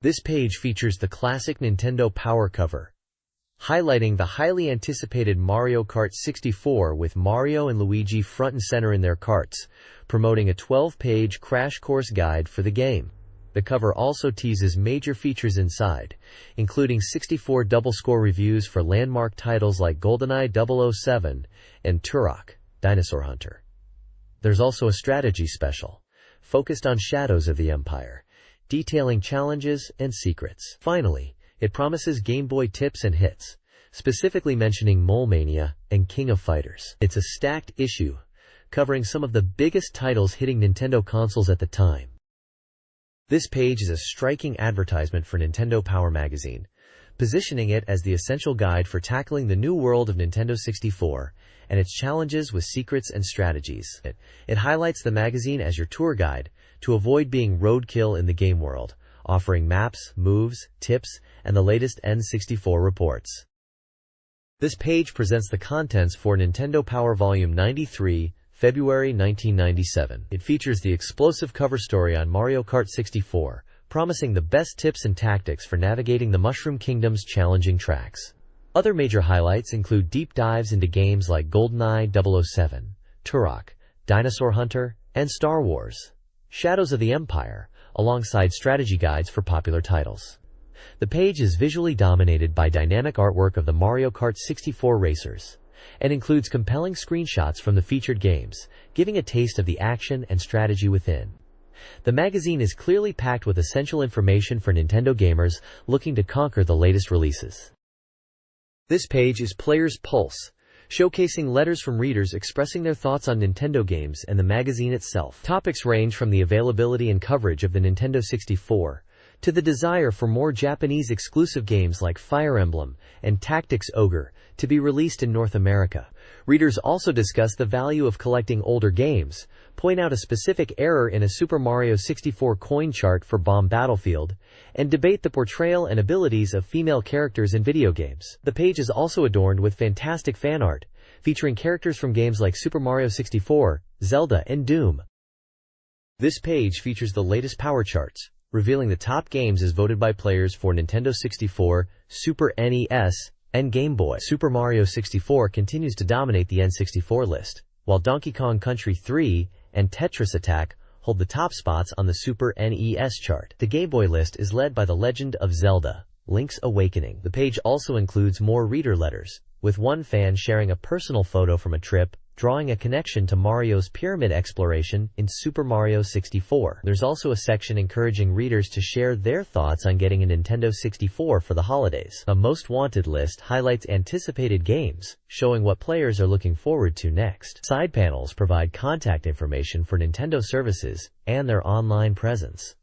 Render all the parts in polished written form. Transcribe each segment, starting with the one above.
This page features the classic Nintendo Power cover, highlighting the highly anticipated Mario Kart 64 with Mario and Luigi front and center in their karts, promoting a 12-page crash course guide for the game. The cover also teases major features inside, including 64 double-score reviews for landmark titles like GoldenEye 007 and Turok: Dinosaur Hunter. There's also a strategy special, focused on Shadows of the Empire, detailing challenges and secrets. Finally, it promises Game Boy tips and hits, specifically mentioning Mole Mania and King of Fighters. It's a stacked issue, covering some of the biggest titles hitting Nintendo consoles at the time. This page is a striking advertisement for Nintendo Power magazine, positioning it as the essential guide for tackling the new world of Nintendo 64 and its challenges with secrets and strategies. It highlights the magazine as your tour guide to avoid being roadkill in the game world, offering maps, moves, tips, and the latest N64 reports. This page presents the contents for Nintendo Power Volume 93, February 1997. It features the explosive cover story on Mario Kart 64, promising the best tips and tactics for navigating the Mushroom Kingdom's challenging tracks. Other major highlights include deep dives into games like GoldenEye 007, Turok: Dinosaur Hunter, and Star Wars: Shadows of the Empire, alongside strategy guides for popular titles. The page is visually dominated by dynamic artwork of the Mario Kart 64 racers, and includes compelling screenshots from the featured games, giving a taste of the action and strategy within. The magazine is clearly packed with essential information for Nintendo gamers looking to conquer the latest releases. This page is Player's Pulse, showcasing letters from readers expressing their thoughts on Nintendo games and the magazine itself. Topics range from the availability and coverage of the Nintendo 64 to the desire for more Japanese exclusive games like Fire Emblem and Tactics Ogre to be released in North America. Readers also discuss the value of collecting older games, point out a specific error in a Super Mario 64 coin chart for Bomb Battlefield, and debate the portrayal and abilities of female characters in video games. The page is also adorned with fantastic fan art, featuring characters from games like Super Mario 64, Zelda, and Doom. This page features the latest power charts, revealing the top games as voted by players for Nintendo 64, Super NES, and Game Boy. Super Mario 64 continues to dominate the N64 list, while Donkey Kong Country 3 and Tetris Attack hold the top spots on the Super NES chart. The Game Boy list is led by The Legend of Zelda: Link's Awakening. The page also includes more reader letters, with one fan sharing a personal photo from a trip, drawing a connection to Mario's pyramid exploration in Super Mario 64. There's also a section encouraging readers to share their thoughts on getting a Nintendo 64 for the holidays. A Most Wanted list highlights anticipated games, showing what players are looking forward to next. Side panels provide contact information for Nintendo services and their online presence.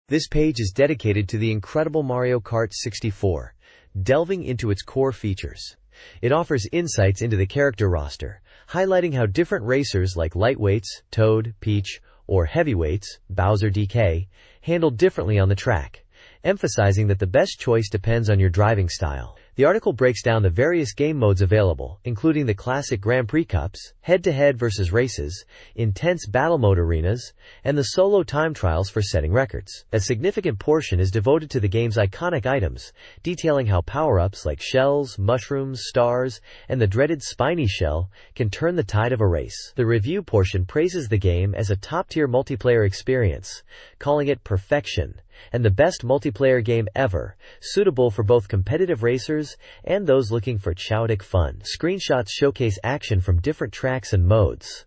This page is dedicated to the incredible Mario Kart 64, delving into its core features. It offers insights into the character roster, highlighting how different racers like lightweights, Toad, Peach, or heavyweights, Bowser DK, handle differently on the track, emphasizing that the best choice depends on your driving style. The article breaks down the various game modes available, including the classic Grand Prix Cups, head-to-head versus races, intense battle mode arenas, and the solo time trials for setting records. A significant portion is devoted to the game's iconic items, detailing how power-ups like shells, mushrooms, stars, and the dreaded spiny shell can turn the tide of a race. The review portion praises the game as a top-tier multiplayer experience, calling it perfection and the best multiplayer game ever, suitable for both competitive racers and those looking for chaotic fun. Screenshots showcase action from different tracks and modes.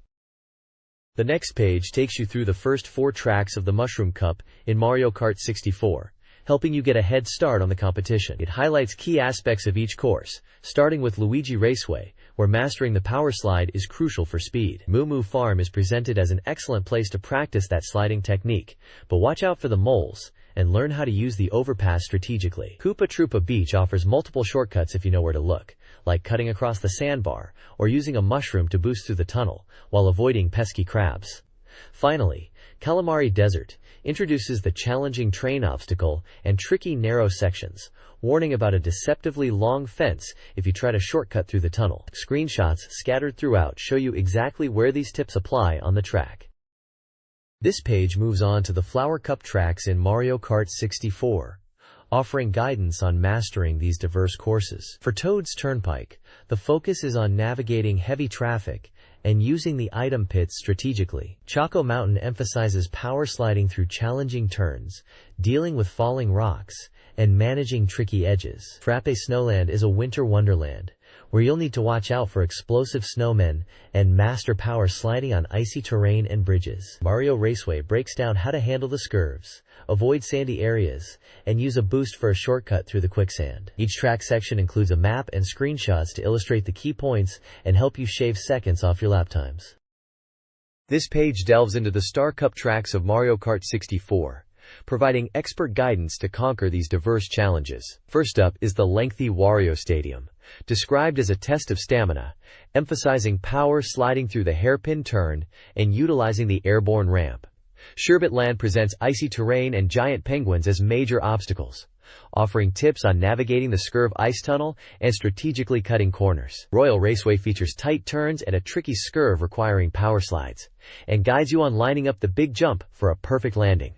The next page takes you through the first 4 tracks of the Mushroom Cup in Mario Kart 64, helping you get a head start on the competition. It highlights key aspects of each course, starting with Luigi Raceway, where mastering the power slide is crucial for speed. Moo Moo Farm is presented as an excellent place to practice that sliding technique, but watch out for the moles and learn how to use the overpass strategically. Koopa Troopa Beach offers multiple shortcuts if you know where to look, like cutting across the sandbar or using a mushroom to boost through the tunnel while avoiding pesky crabs. Finally, Calamari Desert introduces the challenging train obstacle and tricky narrow sections, warning about a deceptively long fence if you try to shortcut through the tunnel. Screenshots scattered throughout show you exactly where these tips apply on the track. This page moves on to the Flower Cup tracks in Mario Kart 64, offering guidance on mastering these diverse courses. For Toad's Turnpike, the focus is on navigating heavy traffic and using the item pits strategically. Choco Mountain emphasizes power sliding through challenging turns, dealing with falling rocks, and managing tricky edges. Frappe Snowland is a winter wonderland, where you'll need to watch out for explosive snowmen and master power sliding on icy terrain and bridges. Mario Raceway breaks down how to handle the scurves, avoid sandy areas, and use a boost for a shortcut through the quicksand. Each track section includes a map and screenshots to illustrate the key points and help you shave seconds off your lap times. This page delves into the Star Cup tracks of Mario Kart 64, providing expert guidance to conquer these diverse challenges. First up is the lengthy Wario Stadium, described as a test of stamina, emphasizing power sliding through the hairpin turn and utilizing the airborne ramp. Sherbet Land presents icy terrain and giant penguins as major obstacles, offering tips on navigating the Scurv ice tunnel and strategically cutting corners. Royal Raceway features tight turns and a tricky Scurv requiring power slides, and guides you on lining up the big jump for a perfect landing.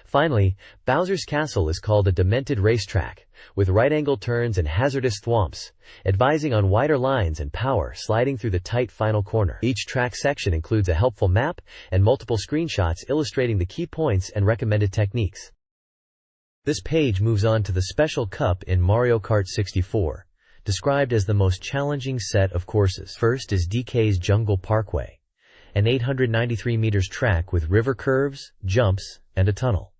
Finally, Bowser's Castle is called a demented racetrack, with right-angle turns and hazardous thwomps, advising on wider lines and power sliding through the tight final corner. Each track section includes a helpful map and multiple screenshots illustrating the key points and recommended techniques. This page moves on to the Special Cup in Mario Kart 64, described as the most challenging set of courses. First is DK's Jungle Parkway, an 893 meters track with river curves, jumps, and a tunnel.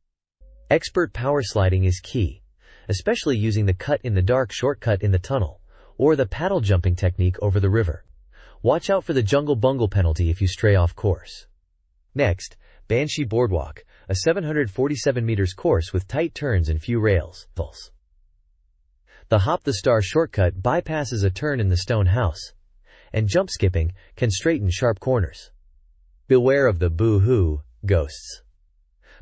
Expert power sliding is key, especially using the cut-in-the-dark shortcut in the tunnel, or the paddle jumping technique over the river. Watch out for the Jungle Bungle penalty if you stray off course. Next, Banshee Boardwalk, a 747 meters course with tight turns and few rails. The Hop the Star shortcut bypasses a turn in the stone house, and jump skipping can straighten sharp corners. Beware of the boo-hoo ghosts,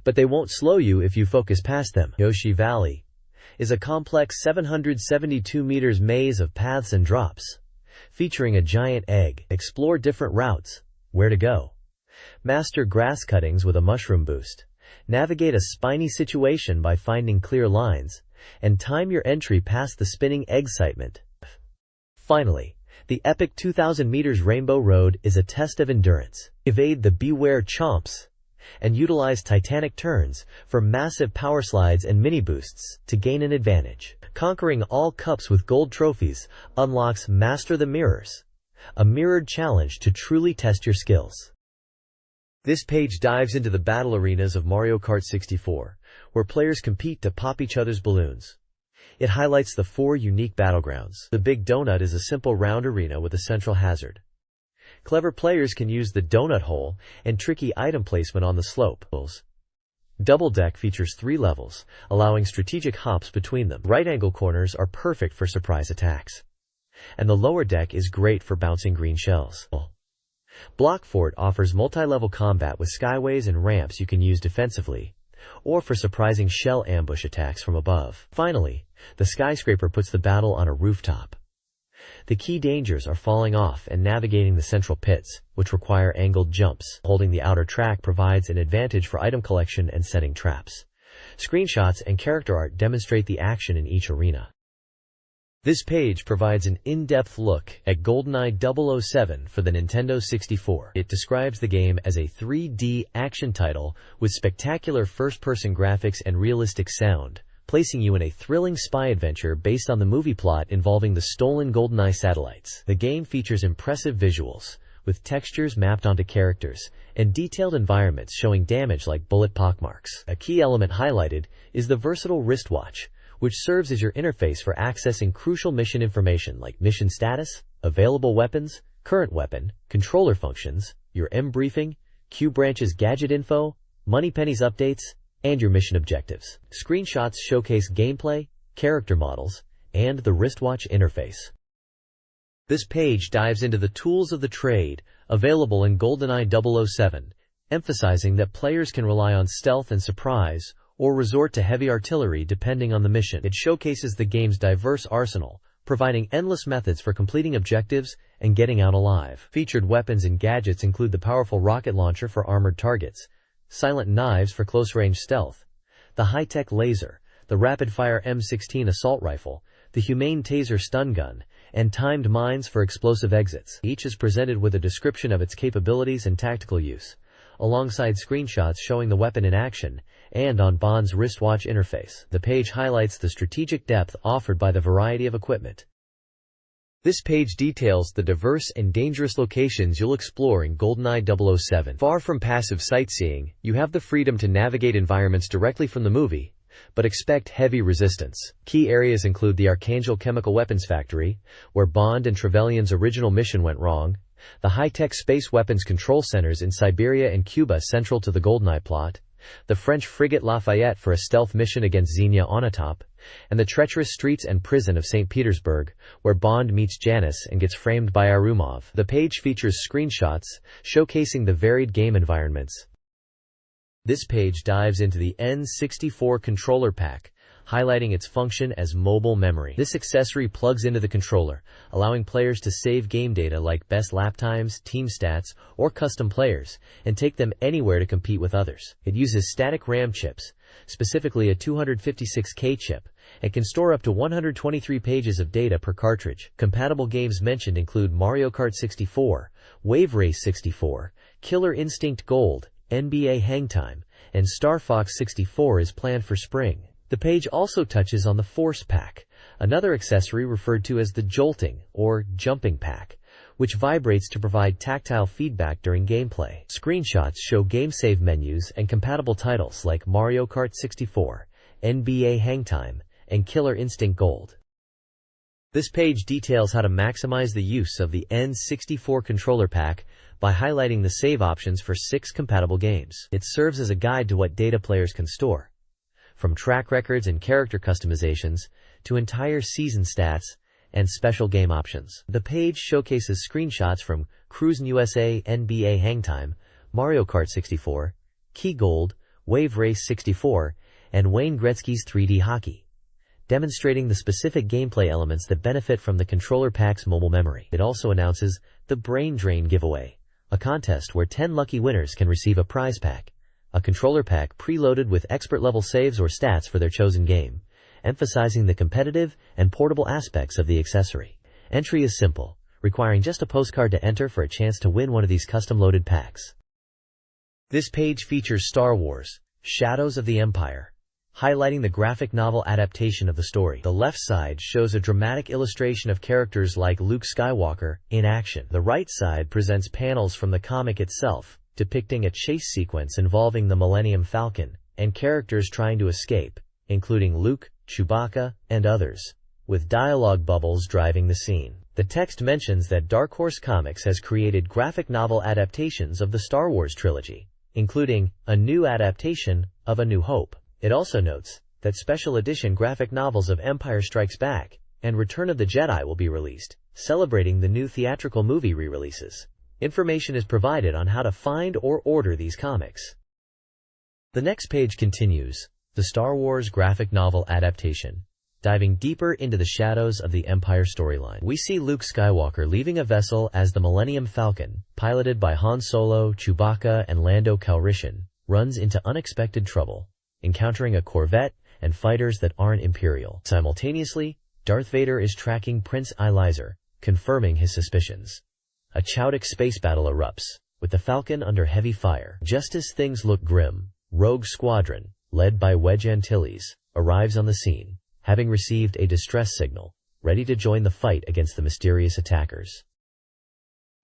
but they won't slow you if you focus past them. Yoshi Valley is a complex 772 meters maze of paths and drops, featuring a giant egg. Explore different routes, where to go, master grass cuttings with a mushroom boost, navigate a spiny situation by finding clear lines, and time your entry past the spinning excitement. Finally, the epic 2,000 meters Rainbow Road is a test of endurance. Evade the Beware Chomps and utilize titanic turns for massive power slides and mini boosts to gain an advantage. Conquering all cups with gold trophies unlocks Master the Mirrors, a mirrored challenge to truly test your skills. This page dives into the battle arenas of Mario Kart 64, where players compete to pop each other's balloons. It highlights the 4 unique battlegrounds. The Big Donut is a simple round arena with a central hazard. Clever players can use the donut hole and tricky item placement on the slope. Double Deck features 3 levels, allowing strategic hops between them. Right-angle corners are perfect for surprise attacks, and the lower deck is great for bouncing green shells. Block Fort offers multi-level combat with skyways and ramps you can use defensively, or for surprising shell ambush attacks from above. Finally, the Skyscraper puts the battle on a rooftop. The key dangers are falling off and navigating the central pits, which require angled jumps. Holding the outer track provides an advantage for item collection and setting traps. Screenshots and character art demonstrate the action in each arena. This page provides an in-depth look at GoldenEye 007 for the Nintendo 64. It describes the game as a 3D action title with spectacular first-person graphics and realistic sound, placing you in a thrilling spy adventure based on the movie plot involving the stolen GoldenEye satellites. The game features impressive visuals, with textures mapped onto characters, and detailed environments showing damage like bullet pockmarks. A key element highlighted is the versatile wristwatch, which serves as your interface for accessing crucial mission information like mission status, available weapons, current weapon, controller functions, your M-briefing, Q-Branch's gadget info, Moneypenny's updates, and your mission objectives. Screenshots showcase gameplay, character models, and the wristwatch interface. This page dives into the tools of the trade available in GoldenEye 007, emphasizing that players can rely on stealth and surprise, or resort to heavy artillery depending on the mission. It showcases the game's diverse arsenal, providing endless methods for completing objectives and getting out alive. Featured weapons and gadgets include the powerful rocket launcher for armored targets, silent knives for close-range stealth, the high-tech laser, the rapid-fire M16 assault rifle, the humane taser stun gun, and timed mines for explosive exits. Each is presented with a description of its capabilities and tactical use, alongside screenshots showing the weapon in action, and on Bond's wristwatch interface. The page highlights the strategic depth offered by the variety of equipment. This page details the diverse and dangerous locations you'll explore in GoldenEye 007. Far from passive sightseeing, you have the freedom to navigate environments directly from the movie, but expect heavy resistance. Key areas include the Archangel Chemical Weapons Factory, where Bond and Trevelyan's original mission went wrong, the high-tech space weapons control centers in Siberia and Cuba central to the GoldenEye plot, the French frigate Lafayette for a stealth mission against Xenia Onatopp, and the treacherous streets and prison of St. Petersburg, where Bond meets Janice and gets framed by Arumov. The page features screenshots showcasing the varied game environments. This page dives into the N64 controller pack, highlighting its function as mobile memory. This accessory plugs into the controller, allowing players to save game data like best lap times, team stats, or custom players, and take them anywhere to compete with others. It uses static RAM chips, specifically a 256K chip, and can store up to 123 pages of data per cartridge. Compatible games mentioned include Mario Kart 64, Wave Race 64, Killer Instinct Gold, NBA Hangtime, and Star Fox 64 is planned for spring. The page also touches on the Force Pack, another accessory referred to as the Jolting or Jumping Pack, which vibrates to provide tactile feedback during gameplay. Screenshots show game save menus and compatible titles like Mario Kart 64, NBA Hangtime, and Killer Instinct Gold. This page details how to maximize the use of the N64 controller pack by highlighting the save options for 6 compatible games. It serves as a guide to what data players can store, from track records and character customizations to entire season stats and special game options. The page showcases screenshots from Cruisin' USA NBA Hangtime, Mario Kart 64, Key Gold, Wave Race 64, and Wayne Gretzky's 3D Hockey, demonstrating the specific gameplay elements that benefit from the controller pack's mobile memory. It also announces the Brain Drain Giveaway, a contest where 10 lucky winners can receive a prize pack, a controller pack preloaded with expert-level saves or stats for their chosen game, emphasizing the competitive and portable aspects of the accessory. Entry is simple, requiring just a postcard to enter for a chance to win one of these custom-loaded packs. This page features Star Wars: Shadows of the Empire, highlighting the graphic novel adaptation of the story. The left side shows a dramatic illustration of characters like Luke Skywalker in action. The right side presents panels from the comic itself, depicting a chase sequence involving the Millennium Falcon and characters trying to escape, including Luke, Chewbacca, and others, with dialogue bubbles driving the scene. The text mentions that Dark Horse Comics has created graphic novel adaptations of the Star Wars trilogy, including a new adaptation of A New Hope. It also notes that special edition graphic novels of Empire Strikes Back and Return of the Jedi will be released, celebrating the new theatrical movie re-releases. Information is provided on how to find or order these comics. The next page continues, the Star Wars graphic novel adaptation, diving deeper into the Shadows of the Empire storyline. We see Luke Skywalker leaving a vessel as the Millennium Falcon, piloted by Han Solo, Chewbacca, and Lando Calrissian, runs into unexpected trouble, encountering a Corvette and fighters that aren't Imperial. Simultaneously, Darth Vader is tracking Prince Elizar, confirming his suspicions. A chaotic space battle erupts, with the Falcon under heavy fire. Just as things look grim, Rogue Squadron, led by Wedge Antilles, arrives on the scene, having received a distress signal, ready to join the fight against the mysterious attackers.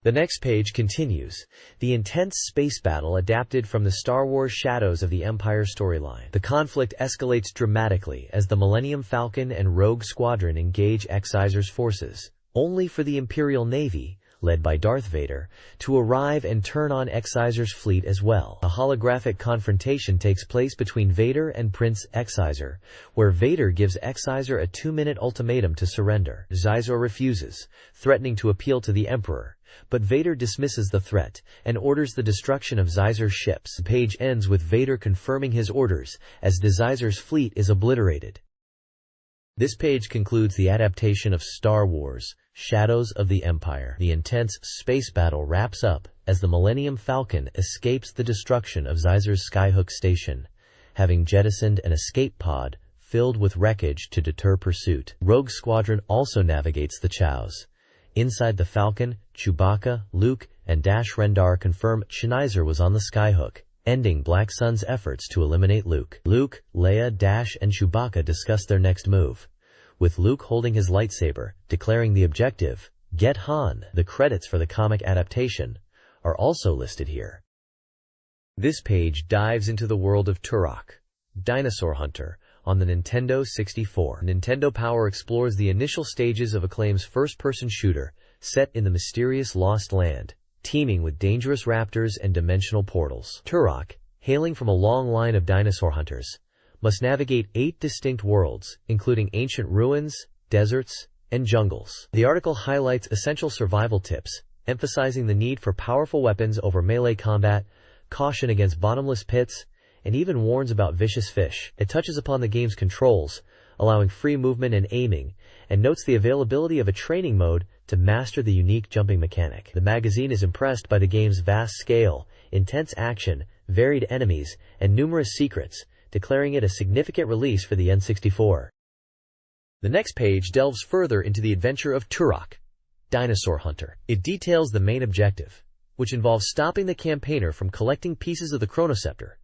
The next page continues, the intense space battle adapted from the Star Wars Shadows of the Empire storyline. The conflict escalates dramatically as the Millennium Falcon and Rogue Squadron engage Exizer's forces, only for the Imperial Navy, led by Darth Vader, to arrive and turn on Exizer's fleet as well. A holographic confrontation takes place between Vader and Prince Exizor, where Vader gives Exizor a 2-minute ultimatum to surrender. Xizor refuses, threatening to appeal to the Emperor, but Vader dismisses the threat and orders the destruction of Xizor's ships. The page ends with Vader confirming his orders, as Xizor's fleet is obliterated. This page concludes the adaptation of Star Wars: Shadows of the Empire. The intense space battle wraps up as the Millennium Falcon escapes the destruction of Xizer's Skyhook Station, having jettisoned an escape pod filled with wreckage to deter pursuit. Rogue Squadron also navigates the Chows. Inside the Falcon, Chewbacca, Luke, and Dash Rendar confirm Xizer was on the Skyhook, ending Black Sun's efforts to eliminate Luke. Luke, Leia, Dash, and Chewbacca discuss their next move, with Luke holding his lightsaber, declaring the objective, "Get Han." The credits for the comic adaptation are also listed here. This page dives into the world of Turok, Dinosaur Hunter, on the Nintendo 64. Nintendo Power explores the initial stages of Acclaim's first-person shooter, set in the mysterious Lost Land, teeming with dangerous raptors and dimensional portals. Turok, hailing from a long line of dinosaur hunters, must navigate 8 distinct worlds, including ancient ruins, deserts, and jungles. The article highlights essential survival tips, emphasizing the need for powerful weapons over melee combat, caution against bottomless pits, and even warns about vicious fish. It touches upon the game's controls, allowing free movement and aiming, and notes the availability of a training mode to master the unique jumping mechanic. The magazine is impressed by the game's vast scale, intense action, varied enemies, and numerous secrets, declaring it a significant release for the N64. The next page delves further into the adventure of Turok, Dinosaur Hunter. It details the main objective, which involves stopping the campaigner from collecting pieces of the Chronoceptor,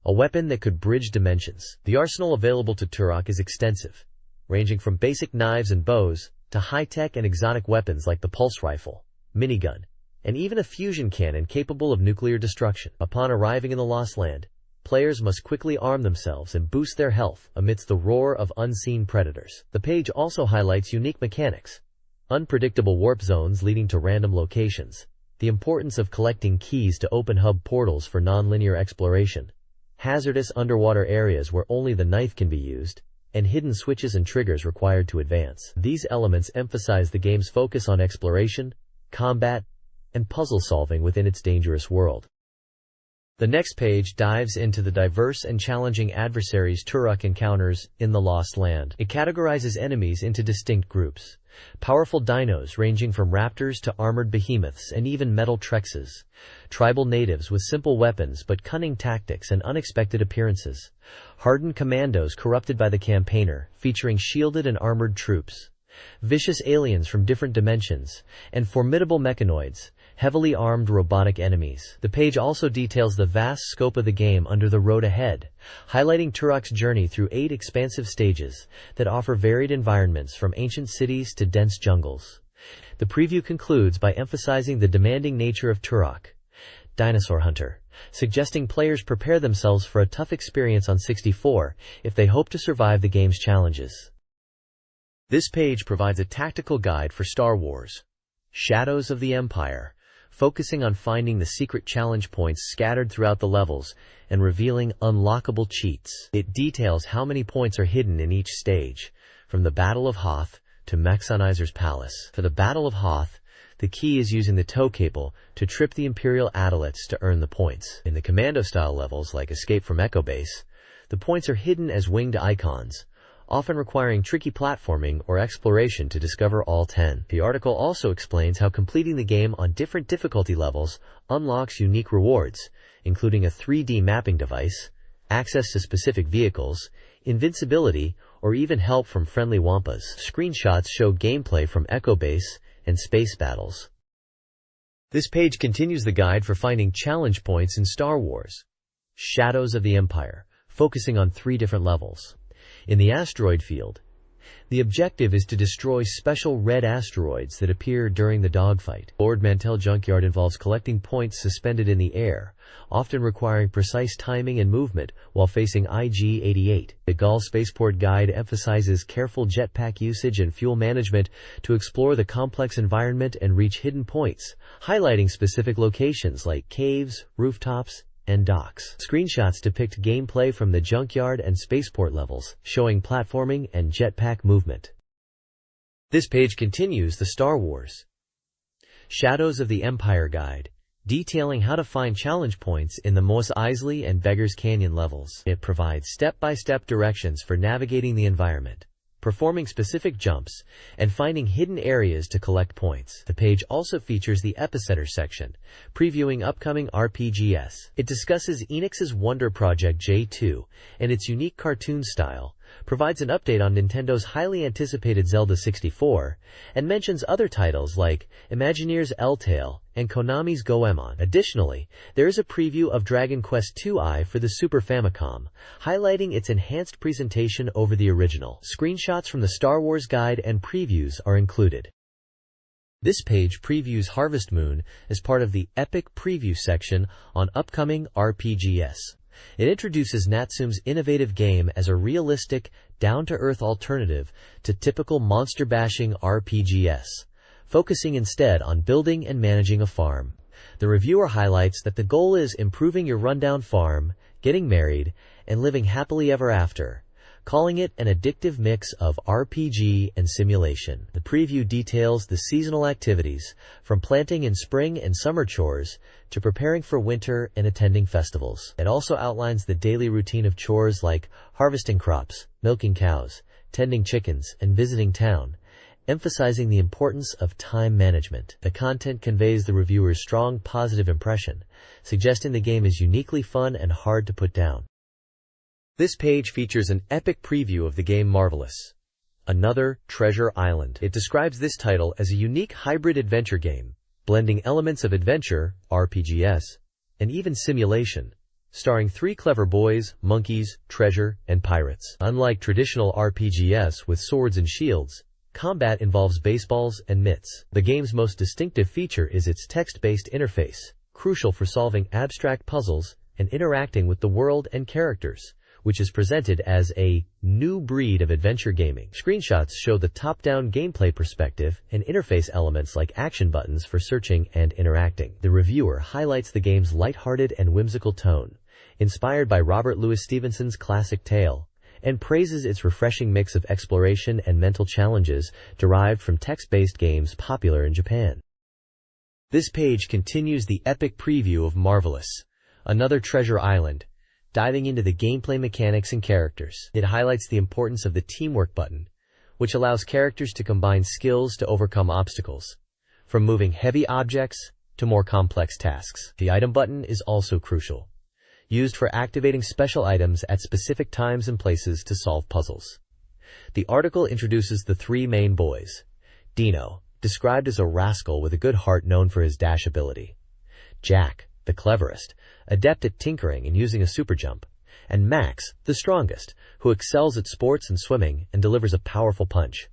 a weapon that could bridge dimensions. The arsenal available to Turok is extensive, ranging from basic knives and bows to high-tech and exotic weapons like the pulse rifle, minigun, and even a fusion cannon capable of nuclear destruction. Upon arriving in the Lost Land, players must quickly arm themselves and boost their health amidst the roar of unseen predators. The page also highlights unique mechanics, unpredictable warp zones leading to random locations, the importance of collecting keys to open hub portals for non-linear exploration, hazardous underwater areas where only the knife can be used, and hidden switches and triggers required to advance. These elements emphasize the game's focus on exploration, combat, and puzzle solving within its dangerous world. The next page dives into the diverse and challenging adversaries Turok encounters in the Lost Land. It categorizes enemies into distinct groups: powerful dinos ranging from raptors to armored behemoths and even metal Trexes, tribal natives with simple weapons but cunning tactics and unexpected appearances, hardened commandos corrupted by the campaigner, featuring shielded and armored troops, vicious aliens from different dimensions, and formidable mechanoids, heavily armed robotic enemies. The page also details the vast scope of the game under the road ahead, highlighting Turok's journey through 8 expansive stages that offer varied environments from ancient cities to dense jungles. The preview concludes by emphasizing the demanding nature of Turok, Dinosaur Hunter, suggesting players prepare themselves for a tough experience on 64 if they hope to survive the game's challenges. This page provides a tactical guide for Star Wars: Shadows of the Empire, focusing on finding the secret challenge points scattered throughout the levels and revealing unlockable cheats. It details how many points are hidden in each stage, from the Battle of Hoth to Xizer's Palace. For the Battle of Hoth, the key is using the tow cable to trip the Imperial Adelettes to earn the points. In the commando-style levels like Escape from Echo Base, the points are hidden as winged icons, often requiring tricky platforming or exploration to discover all 10. The article also explains how completing the game on different difficulty levels unlocks unique rewards, including a 3D mapping device, access to specific vehicles, invincibility, or even help from friendly Wampas. Screenshots show gameplay from Echo Base and space battles. This page continues the guide for finding challenge points in Star Wars: Shadows of the Empire, focusing on 3 different levels. In the asteroid field, the objective is to destroy special red asteroids that appear during the dogfight. Lord Mantell Junkyard involves collecting points suspended in the air, often requiring precise timing and movement while facing IG-88. The Gaul Spaceport Guide emphasizes careful jetpack usage and fuel management to explore the complex environment and reach hidden points, highlighting specific locations like caves, rooftops, and docks. Screenshots depict gameplay from the junkyard and spaceport levels, showing platforming and jetpack movement. This page continues the Star Wars: Shadows of the Empire Guide, detailing how to find challenge points in the Mos Eisley and Beggars Canyon levels. It provides step-by-step directions for navigating the environment, performing specific jumps, and finding hidden areas to collect points. The page also features the Epicenter section, previewing upcoming RPGs. It discusses Enix's Wonder Project J2 and its unique cartoon style, provides an update on Nintendo's highly anticipated Zelda 64, and mentions other titles like Imagineer's L-Tale and Konami's Goemon. Additionally, there is a preview of Dragon Quest II for the Super Famicom, highlighting its enhanced presentation over the original. Screenshots from the Star Wars guide and previews are included. This page previews Harvest Moon as part of the Epic Preview section on upcoming RPGs. It introduces Natsume's innovative game as a realistic, down-to-earth alternative to typical monster-bashing RPGs, focusing instead on building and managing a farm. The reviewer highlights that the goal is improving your rundown farm, getting married, and living happily ever after, calling it an addictive mix of RPG and simulation. The preview details the seasonal activities, from planting in spring and summer chores to preparing for winter and attending festivals. It also outlines the daily routine of chores like harvesting crops, milking cows, tending chickens, and visiting town, emphasizing the importance of time management. The content conveys the reviewer's strong positive impression, suggesting the game is uniquely fun and hard to put down. This page features an epic preview of the game Marvelous, Another Treasure Island. It describes this title as a unique hybrid adventure game, blending elements of adventure, RPGs, and even simulation, starring 3 clever boys, monkeys, treasure, and pirates. Unlike traditional RPGs with swords and shields, combat involves baseballs and mitts. The game's most distinctive feature is its text-based interface, crucial for solving abstract puzzles and interacting with the world and characters, which is presented as a new breed of adventure gaming. Screenshots show the top-down gameplay perspective and interface elements like action buttons for searching and interacting. The reviewer highlights the game's lighthearted and whimsical tone, inspired by Robert Louis Stevenson's classic tale, and praises its refreshing mix of exploration and mental challenges derived from text-based games popular in Japan. This page continues the epic preview of Marvelous, Another Treasure Island, diving into the gameplay mechanics and characters. It highlights the importance of the teamwork button, which allows characters to combine skills to overcome obstacles, from moving heavy objects to more complex tasks. The item button is also crucial, used for activating special items at specific times and places to solve puzzles. The article introduces the 3 main boys: Dino, described as a rascal with a good heart known for his dash ability; Jack, the cleverest, adept at tinkering and using a super jump; and Max, the strongest, who excels at sports and swimming and delivers a powerful punch.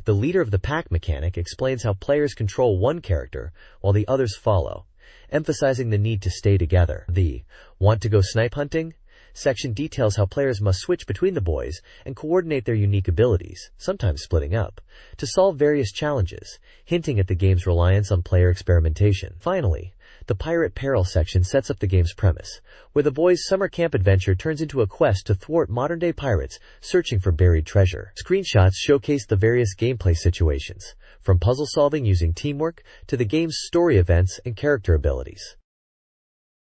The leader of the pack mechanic explains how players control one character while the others follow, emphasizing the need to stay together. The "Want to go snipe hunting?" section details how players must switch between the boys and coordinate their unique abilities, sometimes splitting up, to solve various challenges, hinting at the game's reliance on player experimentation. Finally, the Pirate Peril section sets up the game's premise, where the boys' summer camp adventure turns into a quest to thwart modern-day pirates searching for buried treasure. Screenshots showcase the various gameplay situations, from puzzle solving using teamwork to the game's story events and character abilities.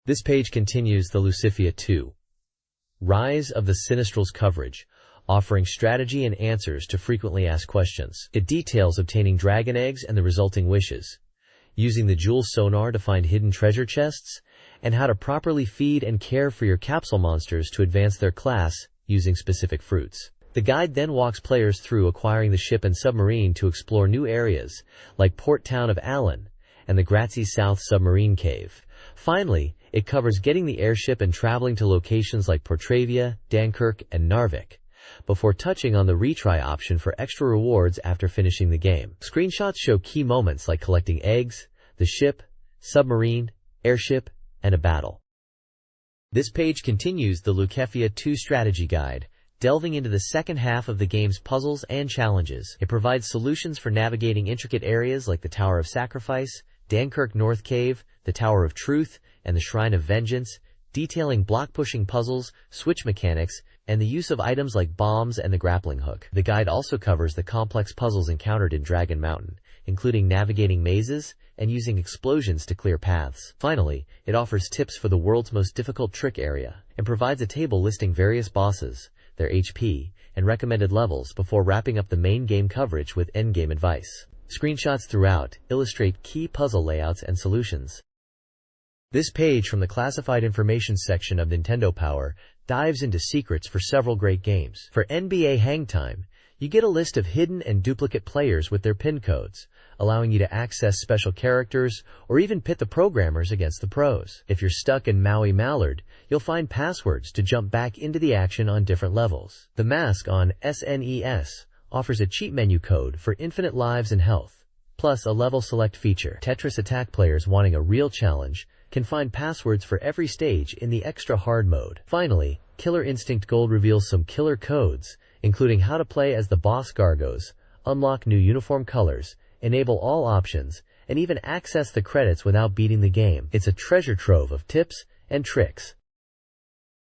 This page continues the Lucifia 2, Rise of the Sinistral's coverage, offering strategy and answers to frequently asked questions. It details obtaining dragon eggs and the resulting wishes, using the jewel sonar to find hidden treasure chests, and how to properly feed and care for your capsule monsters to advance their class using specific fruits. The guide then walks players through acquiring the ship and submarine to explore new areas, like Port Town of Allen and the Grazi South Submarine Cave. Finally, it covers getting the airship and traveling to locations like Portravia, Dunkirk, and Narvik, before touching on the retry option for extra rewards after finishing the game. Screenshots show key moments like collecting eggs, the ship, submarine, airship, and a battle. This page continues the Lucifia 2 strategy guide, delving into the second half of the game's puzzles and challenges. It provides solutions for navigating intricate areas like the Tower of Sacrifice, Dunkirk North Cave, the Tower of Truth, and the Shrine of Vengeance, detailing block-pushing puzzles, switch mechanics, and the use of items like bombs and the grappling hook. The guide also covers the complex puzzles encountered in Dragon Mountain, including navigating mazes and using explosions to clear paths. Finally, it offers tips for the world's most difficult trick area, and provides a table listing various bosses, their HP, and recommended levels before wrapping up the main game coverage with endgame advice. Screenshots throughout illustrate key puzzle layouts and solutions. This page from the classified information section of Nintendo Power dives into secrets for several great games. For NBA Hangtime, you get a list of hidden and duplicate players with their pin codes, allowing you to access special characters or even pit the programmers against the pros. If you're stuck in Maui Mallard, you'll find passwords to jump back into the action on different levels. The Mask on SNES offers a cheat menu code for infinite lives and health, plus a level select feature. Tetris Attack players wanting a real challenge can find passwords for every stage in the extra hard mode. Finally, Killer Instinct Gold reveals some killer codes, including how to play as the boss Gargos, unlock new uniform colors, enable all options, and even access the credits without beating the game. It's a treasure trove of tips and tricks.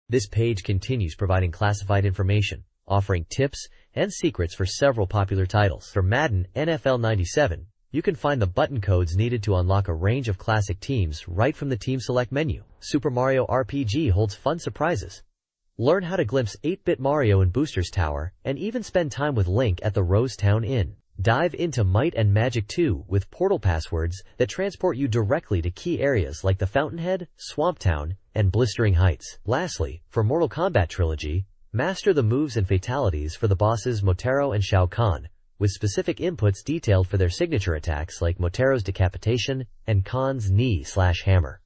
This page continues providing classified information, offering tips and secrets for several popular titles. For Madden NFL 97, you can find the button codes needed to unlock a range of classic teams right from the Team Select menu. Super Mario RPG holds fun surprises. Learn how to glimpse 8-bit Mario in Booster's Tower, and even spend time with Link at the Rose Town Inn. Dive into Might and Magic 2 with portal passwords that transport you directly to key areas like the Fountainhead, Swamp Town, and Blistering Heights. Lastly, for Mortal Kombat Trilogy, master the moves and fatalities for the bosses Motaro and Shao Kahn, with specific inputs detailed for their signature attacks like Motaro's decapitation and Kahn's knee/hammer.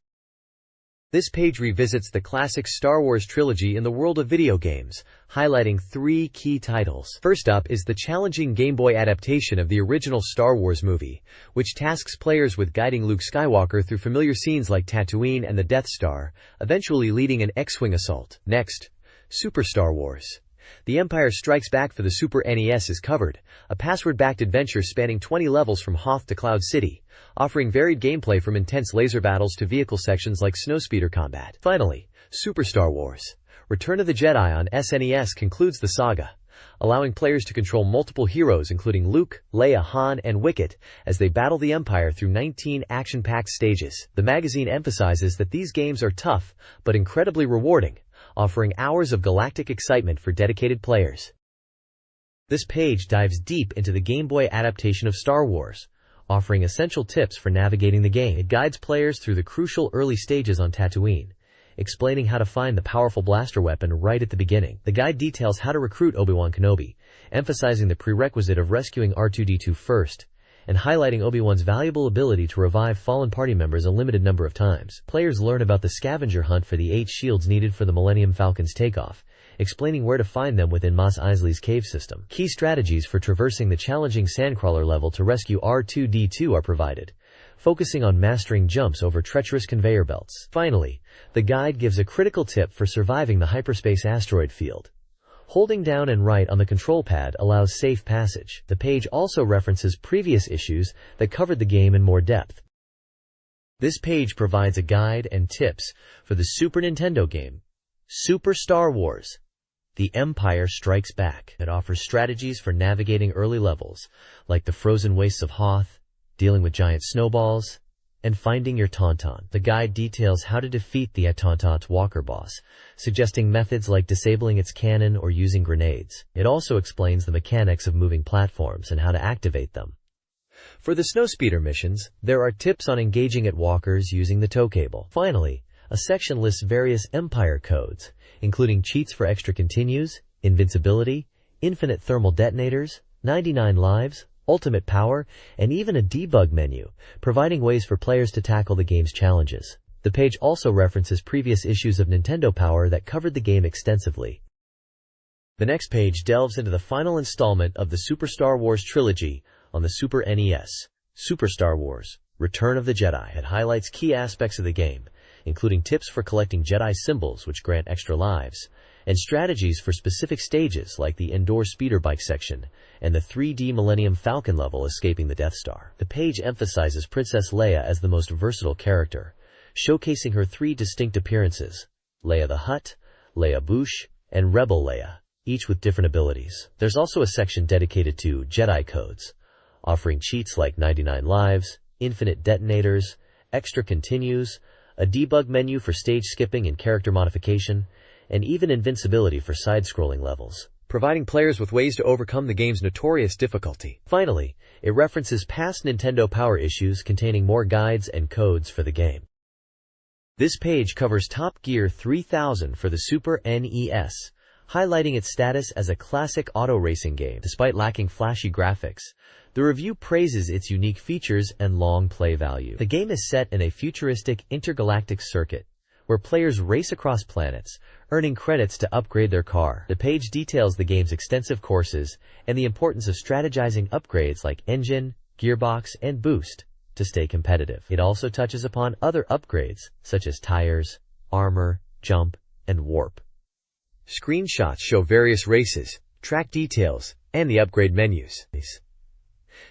This page revisits the classic Star Wars trilogy in the world of video games, highlighting 3 key titles. First up is the challenging Game Boy adaptation of the original Star Wars movie, which tasks players with guiding Luke Skywalker through familiar scenes like Tatooine and the Death Star, eventually leading an X-Wing assault. Next, Super Star Wars. The Empire Strikes Back for the Super NES is covered, a password-backed adventure spanning 20 levels from Hoth to Cloud City, offering varied gameplay from intense laser battles to vehicle sections like snowspeeder combat. Finally, Super Star Wars. Return of the Jedi on SNES concludes the saga, allowing players to control multiple heroes including Luke, Leia, Han, and Wicket as they battle the Empire through 19 action-packed stages. The magazine emphasizes that these games are tough, but incredibly rewarding, offering hours of galactic excitement for dedicated players. This page dives deep into the Game Boy adaptation of Star Wars, offering essential tips for navigating the game. It guides players through the crucial early stages on Tatooine, explaining how to find the powerful blaster weapon right at the beginning. The guide details how to recruit Obi-Wan Kenobi, emphasizing the prerequisite of rescuing R2-D2 first, and highlighting Obi-Wan's valuable ability to revive fallen party members a limited number of times. Players learn about the scavenger hunt for the 8 shields needed for the Millennium Falcon's takeoff, explaining where to find them within Mos Eisley's cave system. Key strategies for traversing the challenging Sandcrawler level to rescue R2-D2 are provided, focusing on mastering jumps over treacherous conveyor belts. Finally, the guide gives a critical tip for surviving the hyperspace asteroid field. Holding down and right on the control pad allows safe passage. The page also references previous issues that covered the game in more depth. This page provides a guide and tips for the Super Nintendo game, Super Star Wars: The Empire Strikes Back. It offers strategies for navigating early levels, like the frozen wastes of Hoth, dealing with giant snowballs, and finding your Tauntaun. The guide details how to defeat the Tauntaun's walker boss, suggesting methods like disabling its cannon or using grenades. It also explains the mechanics of moving platforms and how to activate them. For the snowspeeder missions, there are tips on engaging at walkers using the tow cable. Finally, a section lists various Empire codes, including cheats for extra continues, invincibility, infinite thermal detonators, 99 lives, ultimate power, and even a debug menu, providing ways for players to tackle the game's challenges. The page also references previous issues of Nintendo Power that covered the game extensively. The next page delves into the final installment of the Super Star Wars trilogy on the Super NES, Super Star Wars: Return of the Jedi. It highlights key aspects of the game, including tips for collecting Jedi symbols which grant extra lives, and strategies for specific stages like the indoor speeder bike section and the 3D Millennium Falcon level escaping the Death Star. The page emphasizes Princess Leia as the most versatile character, showcasing her 3 distinct appearances: Leia the Hutt, Leia Bouche, and Rebel Leia, each with different abilities. There's also a section dedicated to Jedi codes, offering cheats like 99 lives, infinite detonators, extra continues, a debug menu for stage skipping and character modification, and even invincibility for side-scrolling levels. providing players with ways to overcome the game's notorious difficulty. Finally, it references past Nintendo Power issues containing more guides and codes for the game. This page covers Top Gear 3000 for the Super NES, highlighting its status as a classic auto racing game. Despite lacking flashy graphics, the review praises its unique features and long play value. The game is set in a futuristic intergalactic circuit, where players race across planets, earning credits to upgrade their car. The page details the game's extensive courses and the importance of strategizing upgrades like engine, gearbox, and boost to stay competitive. It also touches upon other upgrades, such as tires, armor, jump, and warp. Screenshots show various races, track details, and the upgrade menus.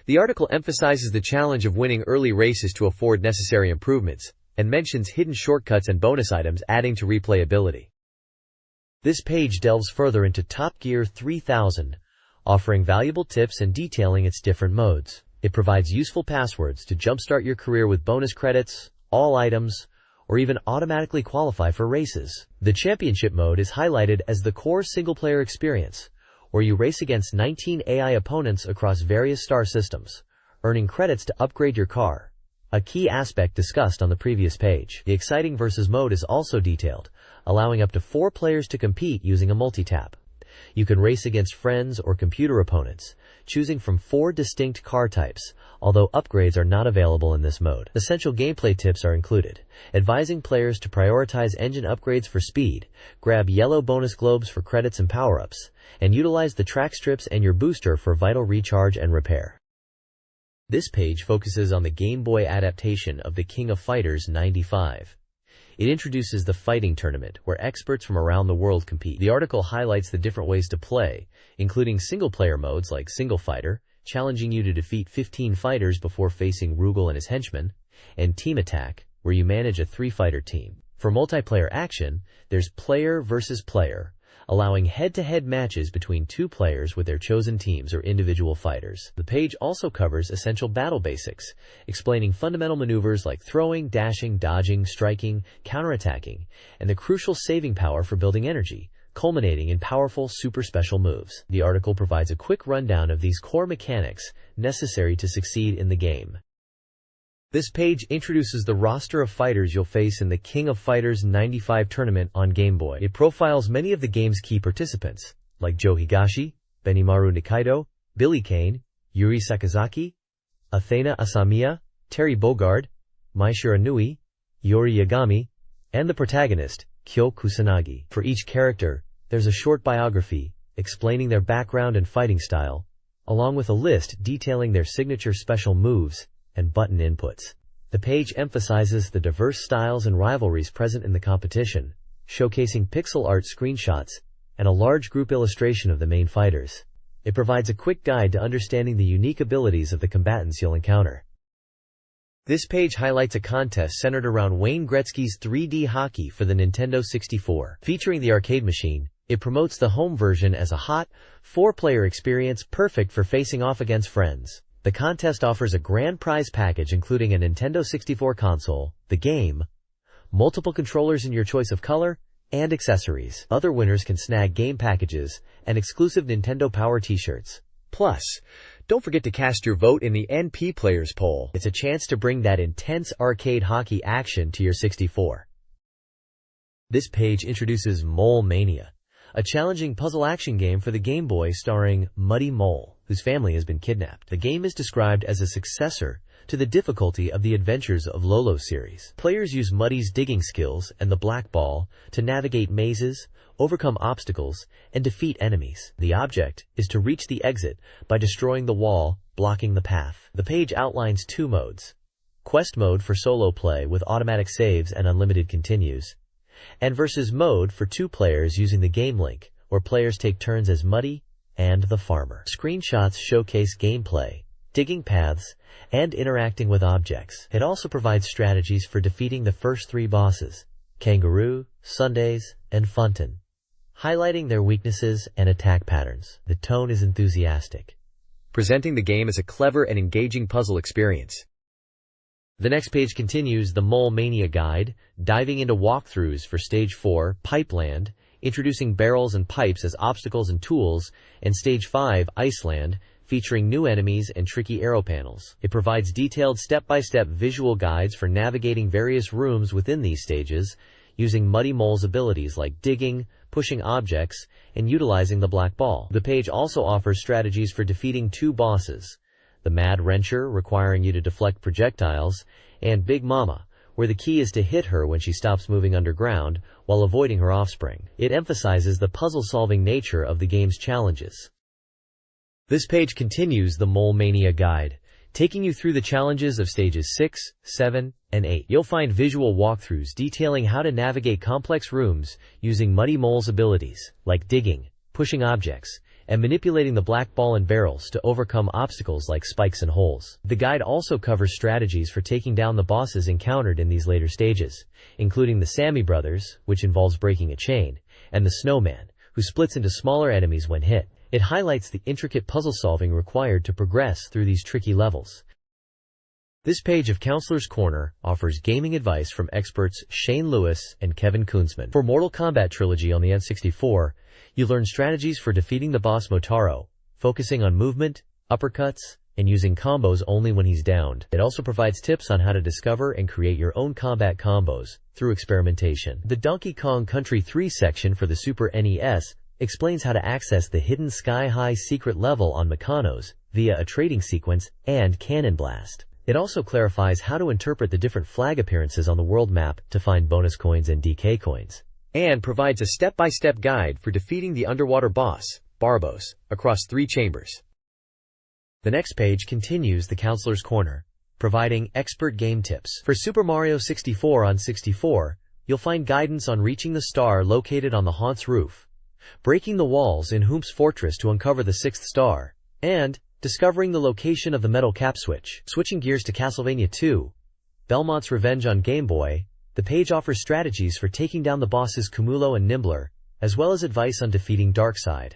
The article emphasizes the challenge of winning early races to afford necessary improvements, and mentions hidden shortcuts and bonus items adding to replayability. This page delves further into Top Gear 3000, offering valuable tips and detailing its different modes. It provides useful passwords to jumpstart your career with bonus credits, all items, or even automatically qualify for races. The championship mode is highlighted as the core single-player experience, where you race against 19 AI opponents across various star systems, earning credits to upgrade your car, a key aspect discussed on the previous page. The exciting versus mode is also detailed, allowing up to 4 players to compete using a multi-tap. You can race against friends or computer opponents, choosing from 4 distinct car types, although upgrades are not available in this mode. Essential gameplay tips are included, advising players to prioritize engine upgrades for speed, grab yellow bonus globes for credits and power-ups, and utilize the track strips and your booster for vital recharge and repair. This page focuses on the Game Boy adaptation of the King of Fighters 95. It introduces the fighting tournament, where experts from around the world compete. The article highlights the different ways to play, including single-player modes like Single Fighter, challenging you to defeat 15 fighters before facing Rugal and his henchmen, and Team Attack, where you manage a 3-fighter team. For multiplayer action, there's Player versus Player, allowing head-to-head matches between 2 players with their chosen teams or individual fighters. The page also covers essential battle basics, explaining fundamental maneuvers like throwing, dashing, dodging, striking, counterattacking, and the crucial saving power for building energy, culminating in powerful super special moves. The article provides a quick rundown of these core mechanics necessary to succeed in the game. This page introduces the roster of fighters you'll face in the King of Fighters 95 tournament on Game Boy. It profiles many of the game's key participants, like Joe Higashi, Benimaru Nikaido, Billy Kane, Yuri Sakazaki, Athena Asamiya, Terry Bogard, Maishiro Nui, Yori Yagami, and the protagonist, Kyo Kusanagi. For each character, there's a short biography explaining their background and fighting style, along with a list detailing their signature special moves and button inputs. The page emphasizes the diverse styles and rivalries present in the competition, showcasing pixel art screenshots and a large group illustration of the main fighters. It provides a quick guide to understanding the unique abilities of the combatants you'll encounter. This page highlights a contest centered around Wayne Gretzky's 3D hockey for the Nintendo 64. Featuring the arcade machine, it promotes the home version as a hot, 4-player experience perfect for facing off against friends. The contest offers a grand prize package including a Nintendo 64 console, the game, multiple controllers in your choice of color, and accessories. Other winners can snag game packages and exclusive Nintendo Power t-shirts. Plus, don't forget to cast your vote in the NP Players poll. It's a chance to bring that intense arcade hockey action to your 64. This page introduces Mole Mania, a challenging puzzle action game for the Game Boy starring Muddy Mole, whose family has been kidnapped. The game is described as a successor to the difficulty of the Adventures of Lolo series. Players use Muddy's digging skills and the black ball to navigate mazes, overcome obstacles, and defeat enemies. The object is to reach the exit by destroying the wall, blocking the path. The page outlines 2 modes: Quest mode for solo play with automatic saves and unlimited continues, and Versus mode for 2 players using the game link, where players take turns as Muddy and the farmer. Screenshots showcase gameplay, digging paths, and interacting with objects. It also provides strategies for defeating the first 3 bosses, Kangaroo, Sundays, and Funton, highlighting their weaknesses and attack patterns. The tone is enthusiastic, presenting the game as a clever and engaging puzzle experience. The next page continues the Mole Mania guide, diving into walkthroughs for Stage 4, Pipeland, introducing barrels and pipes as obstacles and tools, and Stage 5, Iceland, featuring new enemies and tricky arrow panels. It provides detailed step-by-step visual guides for navigating various rooms within these stages, using Muddy Mole's abilities like digging, pushing objects, and utilizing the black ball. The page also offers strategies for defeating two bosses, the Mad Wrencher, requiring you to deflect projectiles, and Big Mama, where the key is to hit her when she stops moving underground while avoiding her offspring. It emphasizes the puzzle-solving nature of the game's challenges. This page continues the Mole Mania guide, taking you through the challenges of stages 6, 7, and 8. You'll find visual walkthroughs detailing how to navigate complex rooms using Muddy Mole's abilities, like digging, pushing objects, and manipulating the black ball and barrels to overcome obstacles like spikes and holes. The guide also covers strategies for taking down the bosses encountered in these later stages, including the Sammy Brothers, which involves breaking a chain, and the Snowman, who splits into smaller enemies when hit. It highlights the intricate puzzle solving required to progress through these tricky levels. This page of Counselor's Corner offers gaming advice from experts Shane Lewis and Kevin Koonsman. For Mortal Kombat Trilogy on the N64, you learn strategies for defeating the boss Motaro, focusing on movement, uppercuts, and using combos only when he's downed. It also provides tips on how to discover and create your own combat combos through experimentation. The Donkey Kong Country 3 section for the Super NES explains how to access the hidden sky-high secret level on Mechanos via a trading sequence and Cannon Blast. It also clarifies how to interpret the different flag appearances on the world map to find bonus coins and DK coins, and provides a step-by-step guide for defeating the underwater boss, Barbos, across 3 chambers. The next page continues the Counselor's Corner, providing expert game tips. For Super Mario 64 on 64, you'll find guidance on reaching the star located on the haunt's roof, breaking the walls in Hoom's Fortress to uncover the 6th star, and discovering the location of the metal cap switch. Switching gears to Castlevania 2, Belmont's Revenge on Game Boy, the page offers strategies for taking down the bosses Cumulo and Nimbler, as well as advice on defeating Darkseid.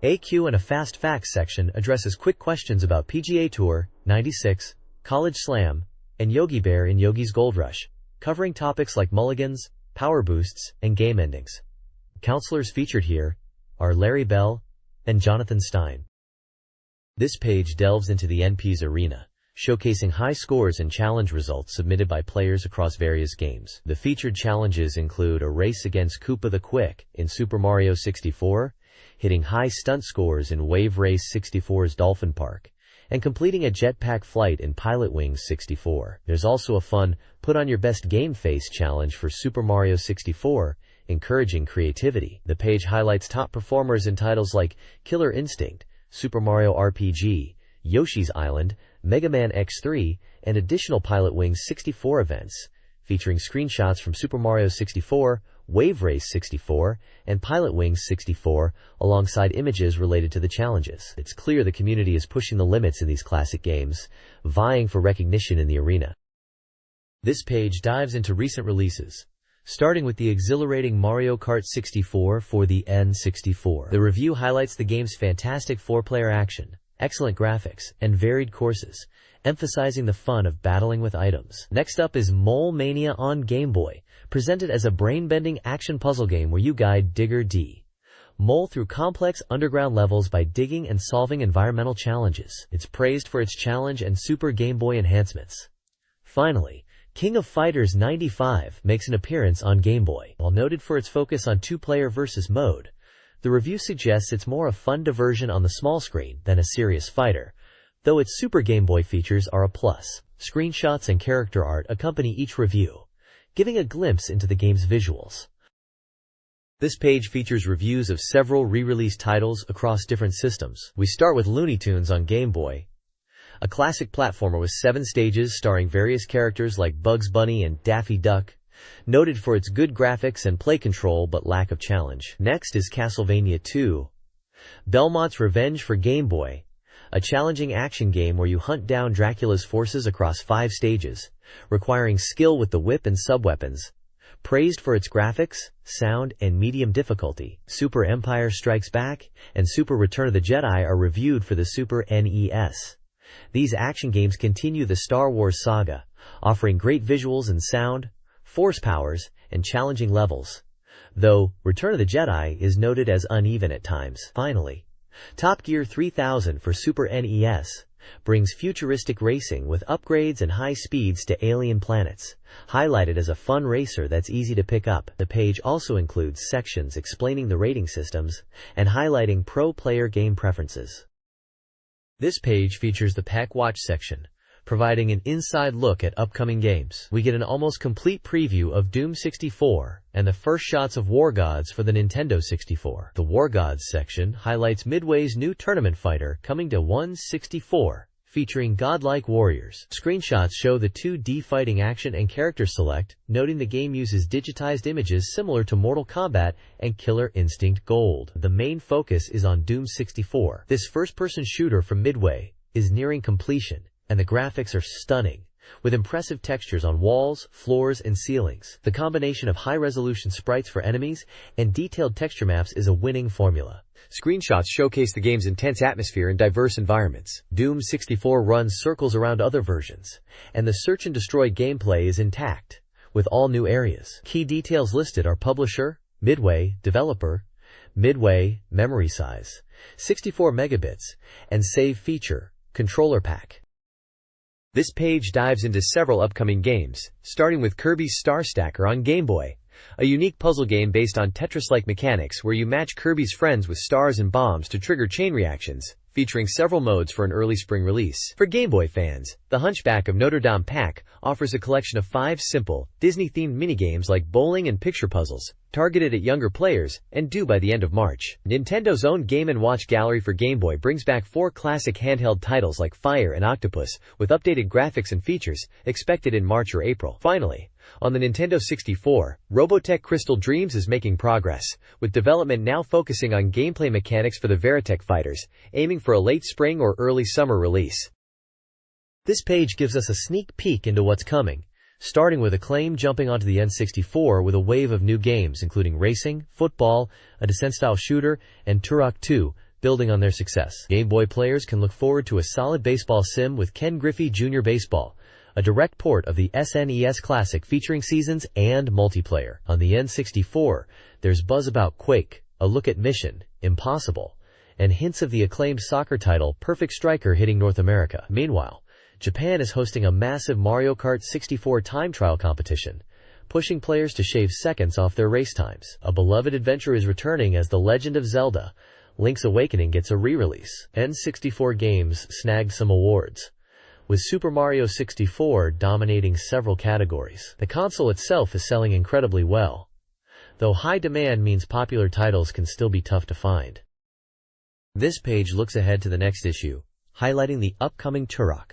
AQ and a Fast Facts section addresses quick questions about PGA Tour, 96, College Slam, and Yogi Bear in Yogi's Gold Rush, covering topics like mulligans, power boosts, and game endings. Counselors featured here are Larry Bell and Jonathan Stein. This page delves into the NP's arena, showcasing high scores and challenge results submitted by players across various games. The featured challenges include a race against Koopa the Quick in Super Mario 64, hitting high stunt scores in Wave Race 64's Dolphin Park, and completing a jetpack flight in Pilot Wings 64. There's also a fun Put on Your Best Game Face challenge for Super Mario 64, encouraging creativity. The page highlights top performers in titles like Killer Instinct, Super Mario RPG, Yoshi's Island, Mega Man X3, and additional Pilot Wings 64 events, featuring screenshots from Super Mario 64, Wave Race 64, and Pilot Wings 64, alongside images related to the challenges. It's clear the community is pushing the limits in these classic games, vying for recognition in the arena. This page dives into recent releases, starting with the exhilarating Mario Kart 64 for the N64. The review highlights the game's fantastic 4-player action, excellent graphics, and varied courses, emphasizing the fun of battling with items. Next up is Mole Mania on Game Boy, presented as a brain-bending action puzzle game where you guide Digger D. Mole through complex underground levels by digging and solving environmental challenges. It's praised for its challenge and Super Game Boy enhancements. Finally, King of Fighters 95 makes an appearance on Game Boy. While noted for its focus on 2-player versus mode, the review suggests it's more a fun diversion on the small screen than a serious fighter, though its Super Game Boy features are a plus. Screenshots and character art accompany each review, giving a glimpse into the game's visuals. This page features reviews of several re-released titles across different systems. We start with Looney Tunes on Game Boy, a classic platformer with 7 stages starring various characters like Bugs Bunny and Daffy Duck, noted for its good graphics and play control but lack of challenge. Next is Castlevania 2, Belmont's Revenge for Game Boy, a challenging action game where you hunt down Dracula's forces across 5 stages, requiring skill with the whip and subweapons. Praised for its graphics, sound, and medium difficulty, Super Empire Strikes Back and Super Return of the Jedi are reviewed for the Super NES. These action games continue the Star Wars saga, offering great visuals and sound, force powers, and challenging levels. though Return of the Jedi is noted as uneven at times. Finally, Top Gear 3000 for Super NES brings futuristic racing with upgrades and high speeds to alien planets, highlighted as a fun racer that's easy to pick up. The page also includes sections explaining the rating systems and highlighting pro player game preferences. This page features the Pack Watch section, providing an inside look at upcoming games. We get an almost complete preview of Doom 64 and the first shots of War Gods for the Nintendo 64. The War Gods section highlights Midway's new tournament fighter coming to N64, featuring godlike warriors. Screenshots show the 2D fighting action and character select, noting the game uses digitized images similar to Mortal Kombat and Killer Instinct Gold. The main focus is on Doom 64. This first-person shooter from Midway is nearing completion, and the graphics are stunning, with impressive textures on walls, floors, and ceilings. The combination of high-resolution sprites for enemies and detailed texture maps is a winning formula. Screenshots showcase the game's intense atmosphere and diverse environments. Doom 64 runs circles around other versions, and the search and destroy gameplay is intact, with all new areas. Key details listed are publisher, Midway, developer, Midway, memory size, 64 megabits, and save feature, controller pack. This page dives into several upcoming games, starting with Kirby's Star Stacker on Game Boy, a unique puzzle game based on Tetris-like mechanics where you match Kirby's friends with stars and bombs to trigger chain reactions, featuring several modes for an early spring release. For Game Boy fans, The Hunchback of Notre Dame Pack offers a collection of 5 simple, Disney-themed minigames like bowling and picture puzzles, targeted at younger players, and due by the end of March. Nintendo's own Game & Watch gallery for Game Boy brings back 4 classic handheld titles like Fire and Octopus, with updated graphics and features, expected in March or April. Finally, on the Nintendo 64, Robotech Crystal Dreams is making progress, with development now focusing on gameplay mechanics for the Veritech fighters, aiming for a late spring or early summer release. This page gives us a sneak peek into what's coming, starting with Acclaim jumping onto the N64 with a wave of new games including racing, football, a descent-style shooter, and Turok 2, building on their success. Game Boy players can look forward to a solid baseball sim with Ken Griffey Jr. Baseball, a direct port of the SNES Classic featuring seasons and multiplayer. On the N64, there's buzz about Quake, a look at Mission Impossible, and hints of the acclaimed soccer title Perfect Striker hitting North America. Meanwhile, Japan is hosting a massive Mario Kart 64 time trial competition, pushing players to shave seconds off their race times. A beloved adventure is returning as The Legend of Zelda: Link's Awakening gets a re-release. N64 games snagged some awards, with Super Mario 64 dominating several categories. The console itself is selling incredibly well, though high demand means popular titles can still be tough to find. This page looks ahead to the next issue, highlighting the upcoming Turok: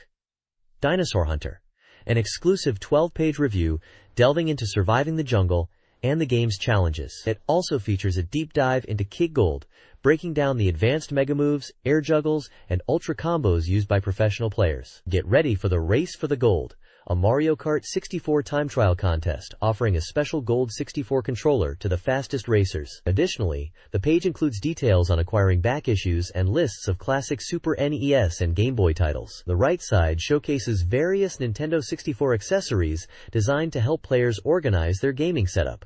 Dinosaur Hunter, an exclusive 12-page review delving into surviving the jungle and the game's challenges. It also features a deep dive into Kid Gold, breaking down the advanced mega moves, air juggles, and ultra combos used by professional players. Get ready for the Race for the Gold, a Mario Kart 64 time trial contest offering a special Gold 64 controller to the fastest racers. Additionally, the page includes details on acquiring back issues and lists of classic Super NES and Game Boy titles. The right side showcases various Nintendo 64 accessories designed to help players organize their gaming setup.